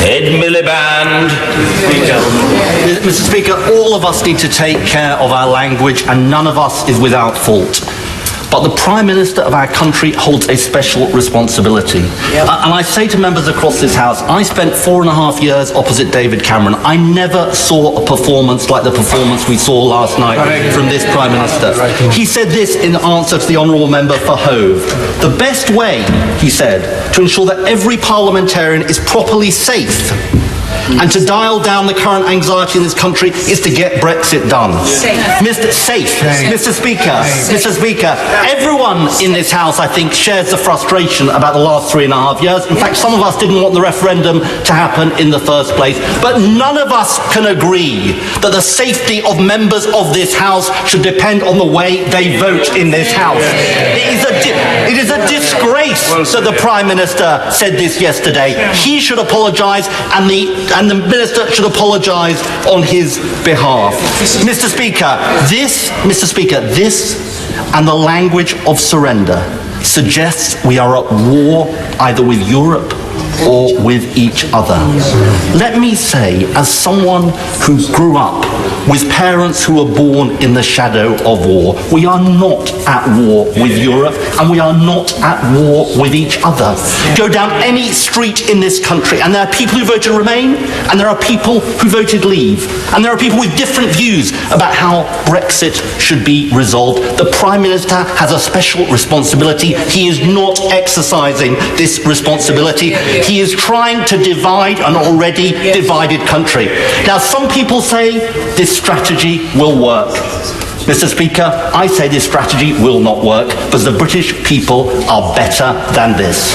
Ed Miliband. Mr. Speaker, all of us need to take care of our language, and none of us is without fault. But the Prime Minister of our country holds a special responsibility. And I say to members across this House, I spent 4.5 years opposite David Cameron. I never saw a performance like the performance we saw last night from this Prime Minister. He said this in answer to the Honourable Member for Hove. The best way, he said, to ensure that every parliamentarian is properly safe and to dial down the current anxiety in this country is to get Brexit done. Mr. Speaker, everyone in this House, I think, shares the frustration about the last 3.5 years. In fact, some of us didn't want the referendum to happen in the first place. But none of us can agree that the safety of members of this House should depend on the way they vote in this House. It is a disgrace that the Prime Minister said this yesterday. He should apologise, and the Minister should apologise on his behalf. Mr. Speaker, this and the language of surrender suggests we are at war either with Europe or with each other. Let me say, as someone who grew up with parents who were born in the shadow of war, we are not at war with Europe, and we are not at war with each other. Go down any street in this country and there are people who voted Remain, and there are people who voted Leave, and there are people with different views about how Brexit should be resolved. The Prime Minister has a special responsibility. He is not exercising this responsibility. He is trying to divide an already divided country. Now, some people say this strategy will work. Mr. Speaker, I say this strategy will not work because the British people are better than this.